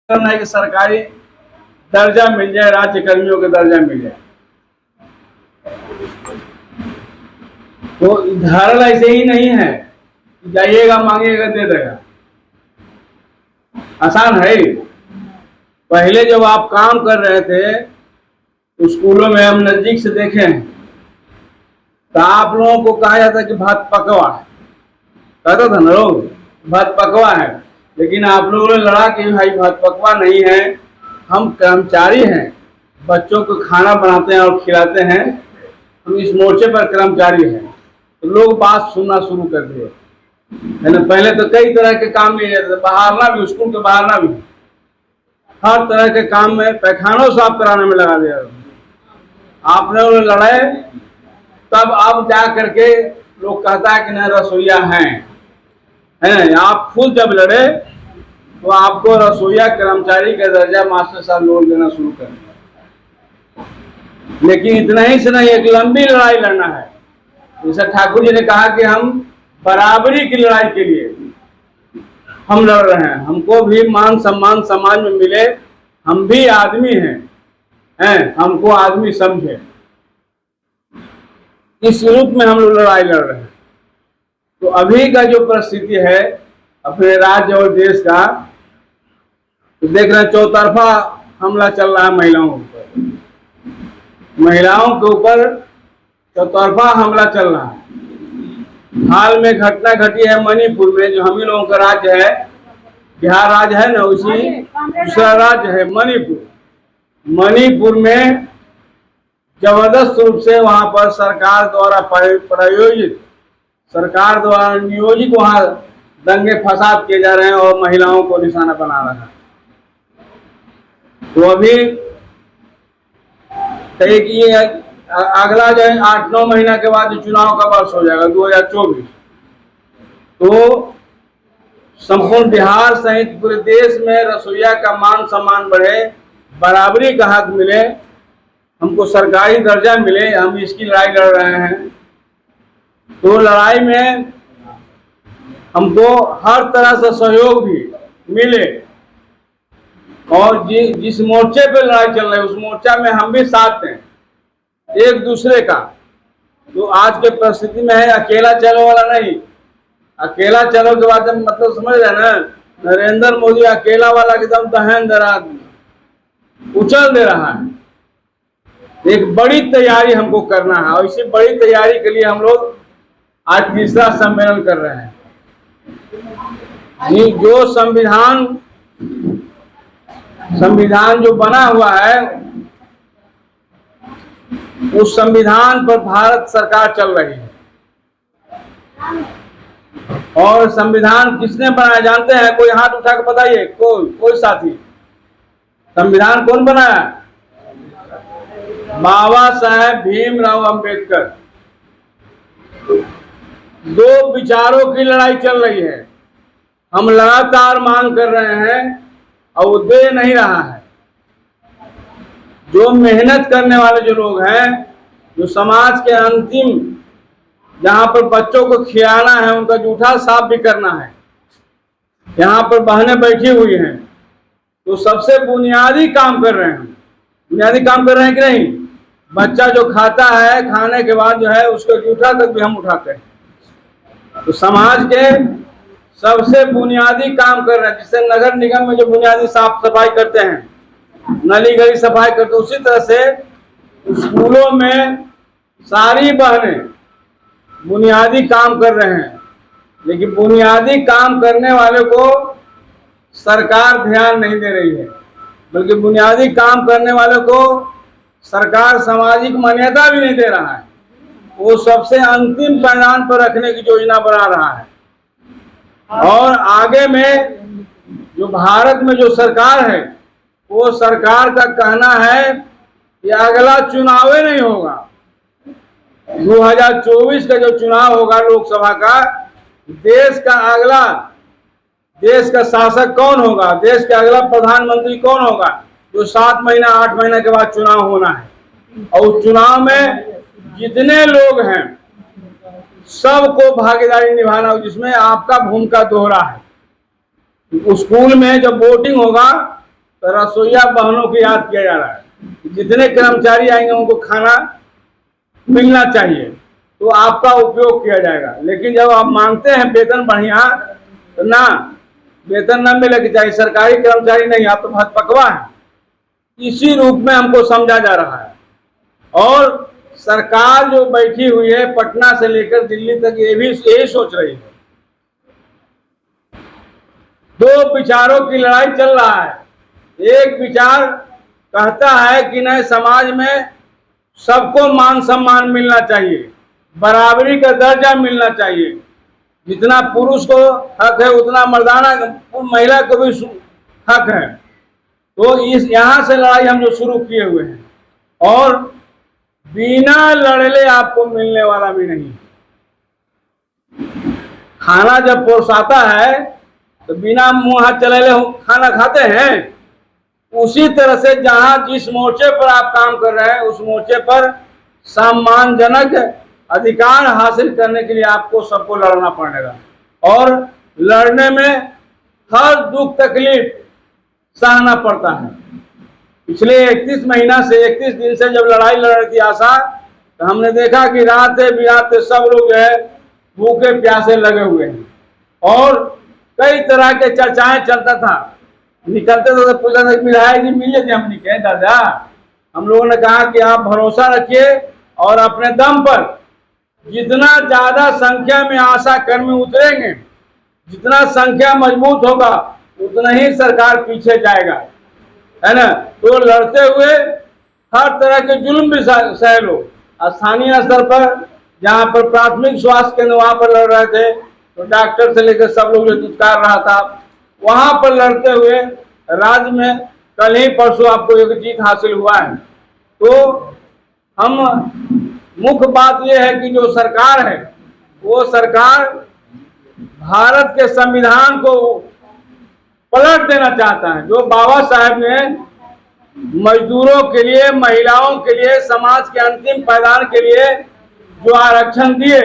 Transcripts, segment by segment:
करना है कि सरकारी दर्जा मिल जाए, राज्य कर्मियों का दर्जा मिल जाए। तो धारणा ऐसे ही नहीं है, जाइएगा मांगिएगा दे देगा, आसान है। पहले जब आप काम कर रहे थे तो स्कूलों में हम नजदीक से देखे हैं, तो आप लोगों को कहा जाता कि भात पकवा है, कहता था ना लोग भात पकवा है, लेकिन आप लोगों ने लड़ा कि भाई भात पकवा नहीं है, हम कर्मचारी हैं, बच्चों को खाना बनाते हैं और खिलाते हैं, हम इस मोर्चे पर कर्मचारी हैं। तो लोग बात सुनना शुरू कर दिए, है ना। पहले तो कई तरह के काम लिए जाते थे, बहारना भी, स्कूल के बहारना भी, हर तरह के काम में, पैखानों साफ कराने में लगा दिया। आपने लड़ाए तब अब जा करके लोग कहता है कि नहीं रसोईया हैं, है। आप खुद जब लड़े तो आपको रसोईया कर्मचारी का दर्जा मास्टर साहब लोग देना शुरू कर दिया। लेकिन इतना ही से नहीं, एक लंबी लड़ाई लड़ना है। जैसे ठाकुर जी ने कहा कि हम बराबरी की लड़ाई के लिए हम लड़ रहे हैं, हमको भी मान सम्मान समाज में मिले, हम भी आदमी हैं, हमको आदमी समझे, इस रूप में हम लोग लड़ाई लड़ रहे हैं। तो अभी का जो परिस्थिति है अपने राज्य और देश का, तो देख रहे हैं चौतरफा हमला चल रहा है महिलाओं के ऊपर, महिलाओं के ऊपर चौतरफा हमला चल रहा है। हाल में घटना घटी है मणिपुर में, जो हम ही लोगों का राज्य है, बिहार राज्य है ना, उसी दूसरा राज्य है मणिपुर। मणिपुर में जबरदस्त रूप से वहां पर सरकार द्वारा प्रायोजित, सरकार द्वारा नियोजित वहां दंगे फसाद किए जा रहे हैं और महिलाओं को निशाना बना रहा है। तो अभी कहे कि ये अगला जो है 8-9 महीना के बाद चुनाव का वर्ष हो जाएगा 2024, तो संपूर्ण बिहार सहित पूरे देश में रसोईया का मान सम्मान बढ़े, बराबरी का हक मिले, हमको सरकारी दर्जा मिले, हम इसकी लड़ाई लड़ रहे हैं। तो लड़ाई में हमको हर तरह से सहयोग भी मिले, और जिस मोर्चे पे लड़ाई चल रही है उस मोर्चा में हम भी साथ हैं एक दूसरे का। तो आज के परिस्थिति में है अकेला चलो वाला नहीं, अकेला चलो के बाद मतलब समझ रहे ना, नरेंद्र मोदी अकेला वाला एकदम दहन दे रहा, उछल दे रहा है। एक बड़ी तैयारी हमको करना है, और इसी बड़ी तैयारी के लिए हम लोग आज तीसरा सम्मेलन कर रहे हैं। जो संविधान जो बना हुआ है, उस संविधान पर भारत सरकार चल रही है। और संविधान किसने बनाया जानते हैं? कोई हाथ उठा के बताइए, कोई साथी। संविधान कौन बनाया? बाबा साहेब भीमराव अंबेडकर। दो विचारों की लड़ाई चल रही है, हम लगातार मांग कर रहे हैं और वो दे नहीं रहा है। जो मेहनत करने वाले जो लोग हैं, जो समाज के अंतिम, जहां पर बच्चों को खिलाना है, उनका जूठा साफ भी करना है, यहाँ पर बहनें बैठी हुई हैं, तो सबसे बुनियादी काम कर रहे हैं। बुनियादी काम कर रहे हैं कि नहीं? बच्चा जो खाता है, खाने के बाद जो है उसको जूठा तक भी हम उठाते हैं। तो समाज के सबसे बुनियादी काम कर रहे हैं, जिससे नगर निगम में जो बुनियादी साफ सफाई करते हैं, नली गली सफाई करते, उसी तरह से स्कूलों में सारी बहनें बुनियादी काम कर रहे हैं। लेकिन बुनियादी काम करने वाले को सरकार ध्यान नहीं दे रही है, बल्कि बुनियादी काम करने वाले को सरकार सामाजिक मान्यता भी नहीं दे रहा है। वो सबसे अंतिम पैमाने पर रखने की योजना बना रहा है। और आगे में जो भारत में जो सरकार है, वो सरकार का कहना है कि अगला चुनाव नहीं होगा, 2024 का जो चुनाव होगा लोकसभा का, देश का शासक कौन होगा, देश का अगला प्रधानमंत्री कौन होगा, जो 7 महीना 8 महीना के बाद चुनाव होना है। और उस चुनाव में जितने लोग हैं सबको भागीदारी निभाना हो, जिसमें आपका भूमिका दोहरा है। स्कूल में जब वोटिंग होगा तो रसोईया बहनों को याद किया जा रहा है। जितने कर्मचारी आएंगे उनको खाना मिलना चाहिए, तो आपका उपयोग किया जाएगा। लेकिन जब आप मांगते हैं वेतन बढ़िया, तो ना वेतन न मिले, चाहे सरकारी कर्मचारी नहीं, आप तो बहुत पकवा है। इसी रूप में हमको समझा जा रहा है। और सरकार जो बैठी हुई है पटना से लेकर दिल्ली तक, ये भी यही सोच रही है। दो विचारों की लड़ाई चल रहा है। एक विचार कहता है कि नहीं, समाज में सबको मान सम्मान मिलना चाहिए, बराबरी का दर्जा मिलना चाहिए, जितना पुरुष को हक है उतना मर्दाना महिला को भी हक है। तो इस यहाँ से लड़ाई हम जो शुरू किए हुए हैं, और बिना लड़ले आपको मिलने वाला भी नहीं। खाना जब परोसाता है तो बिना मुंह हाथ चले खाना खाते हैं। उसी तरह से जहां जिस मोर्चे पर आप काम कर रहे हैं, उस मोर्चे पर सम्मानजनक अधिकार हासिल करने के लिए आपको सबको लड़ना पड़ेगा। और लड़ने में हर दुख तकलीफ सहना पड़ता है। पिछले 31 महीना से 31 दिन से जब लड़ाई लड़ रही थी आशा, तो हमने देखा कि रातें बिरातें सब लोग जो है भूखे प्यासे लगे हुए हैं, और कई तरह के चर्चाएं चलता था। निकलते थे तो पूछा था विधायक जी मिले थे, हमने कहे दादा, हम लोगों ने कहा कि आप भरोसा रखिए और अपने दम पर जितना ज्यादा संख्या में आशा कर्मी उतरेंगे, जितना संख्या मजबूत होगा, उतना ही सरकार पीछे जाएगा, है ना। तो लड़ते हुए हर तरह के जुल्म भी सह लो। स्थानीय स्तर पर जहाँ पर प्राथमिक स्वास्थ्य केंद्र, वहां पर लड़ रहे थे, तो डॉक्टर से लेकर सब लोग जो दुत्कार रहा था, वहां पर लड़ते हुए राज्य में कल ही परसों आपको एक जीत हासिल हुआ है। तो हम मुख्य बात यह है कि जो सरकार है, वो सरकार भारत के संविधान को पलट देना चाहता है। जो बाबा साहब ने मजदूरों के लिए, महिलाओं के लिए, समाज के अंतिम पायदान के लिए जो आरक्षण दिए,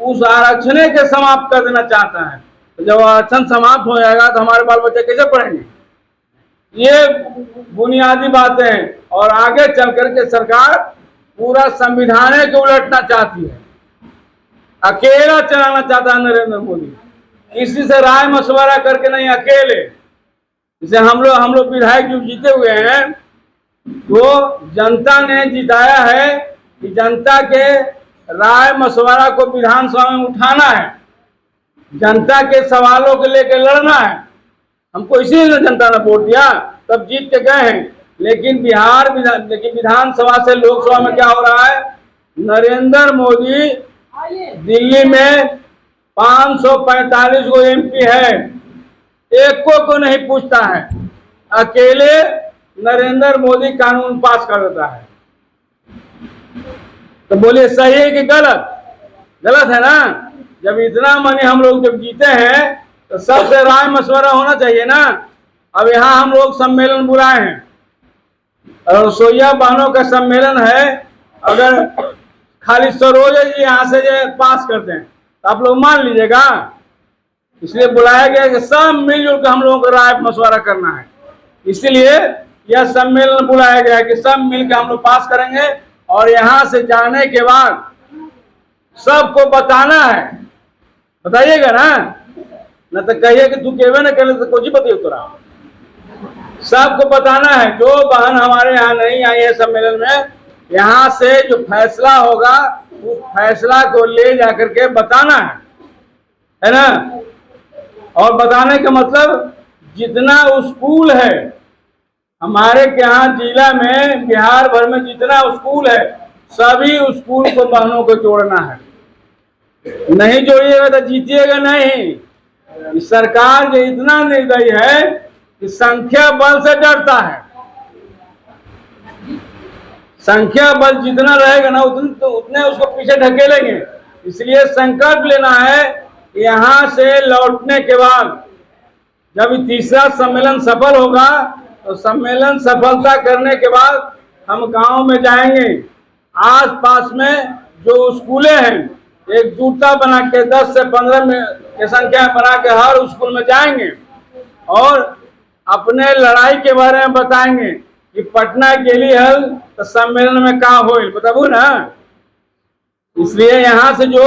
उस आरक्षण के समाप्त कर देना चाहता है। तो जब आरक्षण समाप्त हो जाएगा तो हमारे बाल बच्चे कैसे पढ़ेंगे? ये बुनियादी बातें हैं। और आगे चल करके सरकार पूरा संविधान के उलटना चाहती है, अकेला चलाना चाहता है नरेंद्र मोदी, किसी से राय मशवरा करके नहीं, अकेले। जैसे हम लोग विधायक जो जीते हुए हैं, तो जनता ने जिताया है कि जनता के राय मशवरा को विधानसभा में उठाना है, जनता के सवालों को लेकर लड़ना है। हमको इसीलिए जनता ने वोट दिया, तब जीत के गए हैं। लेकिन विधानसभा से लोकसभा में क्या हो रहा है? नरेंद्र मोदी दिल्ली में 545 को एमपी है, एक को नहीं पूछता है, अकेले नरेंद्र मोदी कानून पास कर देता है। तो बोलिए सही है कि गलत? गलत है ना। जब इतना मनी हम लोग जब जीते हैं, तो सबसे राय मशवरा होना चाहिए ना। अब यहाँ हम लोग सम्मेलन बुलाए हैं, और रसोईया बहनों का सम्मेलन है। अगर खाली सरोजा जी यहाँ से जो पास करते हैं तो आप लोग मान लीजिएगा। इसलिए बुलाया गया कि सब मिलजुल कर हम लोगों को राय मशवरा करना है। इसीलिए यह सम्मेलन बुलाया गया है कि सब मिलकर हम लोग पास करेंगे, और यहाँ से जाने के बाद सबको बताना है। बताइएगा ना, न तो कहिए कि तू केवे न करे तो कुछ बताइए तोरा। सबको बताना है। जो बहन हमारे यहाँ नहीं आई है सम्मेलन में, यहाँ से जो फैसला होगा उस फैसला को ले जाकर के बताना है ना। और बताने का मतलब जितना स्कूल है हमारे के यहाँ जिला में, बिहार भर में जितना स्कूल है, सभी स्कूल को बहनों को जोड़ना है। नहीं जोड़िएगा तो जीतिएगा नहीं। इस सरकार जो इतना निर्दयी है कि संख्या बल से डरता है। संख्या बल जितना रहेगा ना, उतने उसको पीछे ढकेलेंगे। इसलिए संकल्प लेना है कि यहाँ से लौटने के बाद जब तीसरा सम्मेलन सफल होगा, तो सम्मेलन सफलता करने के बाद हम गांव में जाएंगे। आस पास में जो स्कूलें हैं, एक जूता बना के 10 से 15 की संख्या बना के हर स्कूल में जाएंगे, और अपने लड़ाई के बारे में बताएंगे कि पटना के लिए हल तो सम्मेलन में कहा हो बताबू ना। इसलिए यहाँ से जो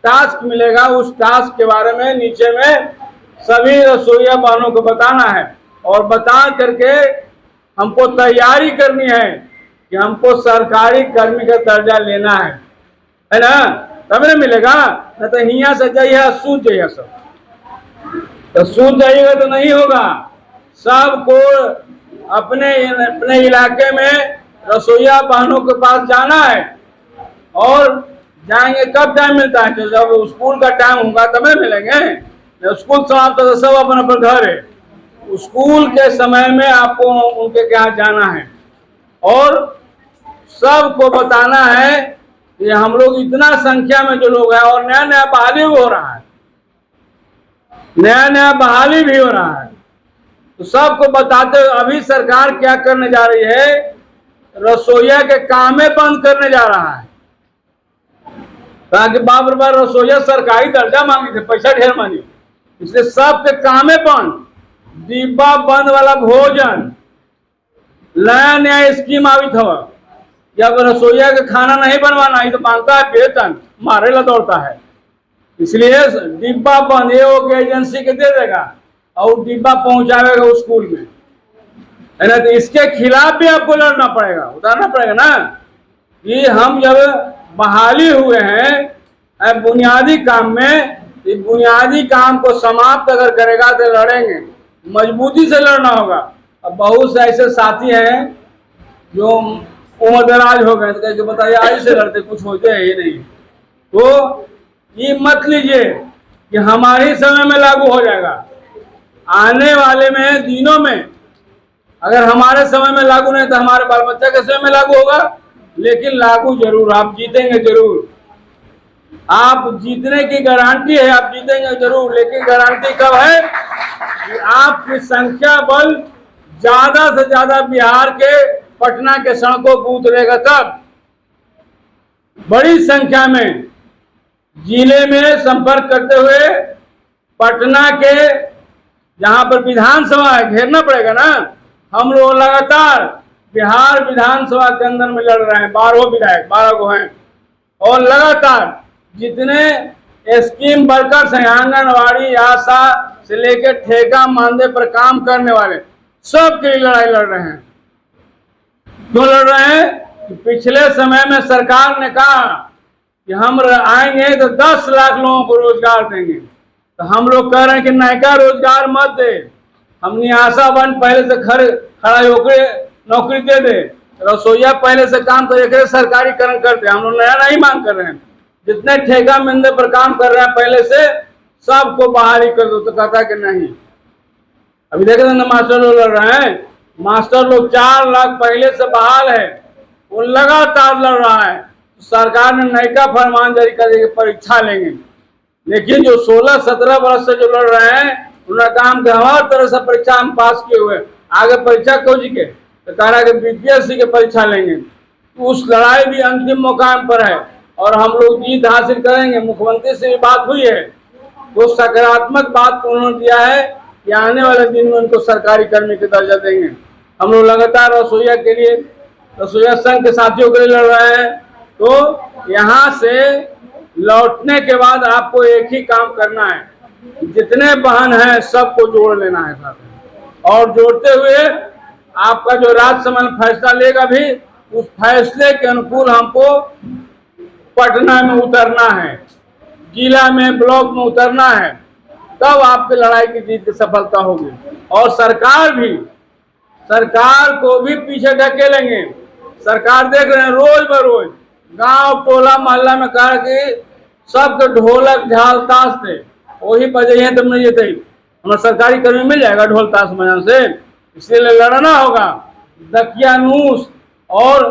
टास्क मिलेगा उस टास्क के बारे में नीचे में सभी रसोईया बहनों को बताना है और बता करके हमको तैयारी करनी है कि हमको सरकारी कर्मी का दर्जा लेना है ना, तब ना मिलेगा। न तो हिया से जाइए सूझ जाइए, सब तो सूझ जाइएगा तो नहीं होगा। सबको अपने अपने इलाके में रसोईया बहनों के पास जाना है और जाएंगे। कब टाइम मिलता है? जब स्कूल का टाइम होगा तब मिलेंगे। स्कूल समाप्त तो सब अपना पर घर है। स्कूल के समय में आपको उनके यहाँ जाना है और सबको बताना है कि हम लोग इतना संख्या में जो लोग हैं और नया नया बहाली भी हो रहा है, नया नया बहाली भी हो रहा है, तो सबको बताते हुए अभी सरकार क्या करने जा रही है, रसोईया के कामें बंद करने जा रहा है। ताकि बार बार रसोईया सरकारी दर्जा मांगी थे, पैसा ढेर मांगी, इसलिए सबके कामें बंद, डिब्बा बंद वाला भोजन, नया नया स्कीम आई था। जब रसोईया का खाना नहीं बनवाना है तो मांगता है वेतन, मारे ला दौड़ता है। इसलिए डिब्बा बंद ये वो एजेंसी के दे देगा और डिब्बा पहुंचावेगा उस स्कूल में, है ना। तो इसके खिलाफ भी आपको लड़ना पड़ेगा, उतारना पड़ेगा ना कि हम जब बहाली हुए हैं बुनियादी काम में, बुनियादी काम को समाप्त अगर करेगा तो लड़ेंगे, मजबूती से लड़ना होगा। अब बहुत से ऐसे साथी हैं जो उम्र दराज हो गए, तो कह के बताइए आज से लड़ते, कुछ होते ही नहीं। तो ये मत लीजिए कि हमारे समय में लागू हो जाएगा, आने वाले में दिनों में अगर हमारे समय में लागू नहीं तो हमारे बाल बच्चा के समय में लागू होगा, लेकिन लागू जरूर, आप जीतेंगे जरूर। आप जीतने की गारंटी है, आप जीतेंगे जरूर, लेकिन गारंटी कब है कि आपकी संख्या बल ज्यादा से ज्यादा बिहार के पटना के सड़कों पर उतरेगा, तब बड़ी संख्या में जिले में संपर्क करते हुए पटना के जहां पर विधानसभा है घेरना पड़ेगा ना। हम लोग लगातार बिहार विधानसभा के अंदर में लड़ रहे हैं, 12 विधायक 12 को हैं, और लगातार जितने स्कीम वर्कर्स हैं, आंगनवाड़ी आशा से लेकर ठेका मानदेय पर काम करने वाले, सब के लिए लड़ाई लड़ रहे हैं। क्यों लड़ रहे हैं कि पिछले समय में सरकार ने कहा कि हम आएंगे तो 10 लाख लोगों को रोजगार देंगे, तो हम लोग कह रहे हैं कि नयका रोजगार मत दे, हमने आशा बन पहले से खड़ा होकर नौकरी दे दे, रसोईया पहले से काम तो एक सरकारीकरण करते, हम लोग नया नहीं मांग कर रहे हैं। जितने ठेका मिलने पर काम कर रहे हैं पहले से सबको बहाली कर दो, तो कहता है कि नहीं। अभी देखे ना मास्टर लोग लड़ रहे हैं, मास्टर लोग 4 लाख पहले से बहाल है, वो लगातार लड़ रहा है। सरकार ने नयका फरमान जारी कर दिया, परीक्षा लेंगे, लेकिन जो 16-17 वर्ष से जो लड़ रहे हैं उन्होंने काम के हर तरह से परीक्षा हम पास किए हुए, आगे परीक्षा खोज के तो कह रहा है कि बीपीएससी की परीक्षा लेंगे। तो उस लड़ाई भी अंतिम मुकाम पर है और हम लोग जीत हासिल करेंगे। मुख्यमंत्री से भी बात हुई है, तो सकारात्मक बात उन्होंने दिया है कि आने वाले दिन में उनको सरकारी कर्मी का दर्जा देंगे। हम लोग लगातार रसोईया के लिए, रसोईया संघ के साथियों के लिए लड़ रहे हैं। तो यहाँ से लौटने के बाद आपको एक ही काम करना है, जितने बहन हैं सबको जोड़ लेना है साथ में, और जोड़ते हुए आपका जो राज्यसभा में फैसला लेगा भी उस फैसले के अनुकूल हमको पटना में उतरना है, जिला में ब्लॉक में उतरना है, तब आपकी लड़ाई की जीत की सफलता होगी। और सरकार को भी पीछे ढकेलेंगे। सरकार देख रहे हैं रोज बरोज गांव टोला मोहल्ला में कहा कि सबके ढोलक झाल ताश थे, वही बजे हैं तुमने ये थे, हमारा सरकारी कर्मी मिल जाएगा ढोल ताश बजाने से। इसलिए लड़ना होगा, दकियानूस और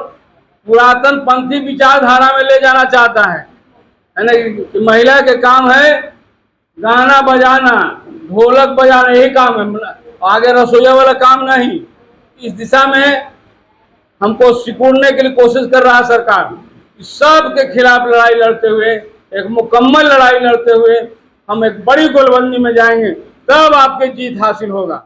पुरातन पंथी विचारधारा में ले जाना चाहता है ना। महिला के काम है गाना बजाना, ढोलक बजाना, यही काम है, आगे रसोईया वाला काम नहीं। इस दिशा में हमको सिकुड़ने के लिए कोशिश कर रहा है सरकार। सब के खिलाफ लड़ाई लड़ते हुए, एक मुकम्मल लड़ाई लड़ते हुए हम एक बड़ी गोलबंदी में जाएंगे, तब आपकी जीत हासिल होगा।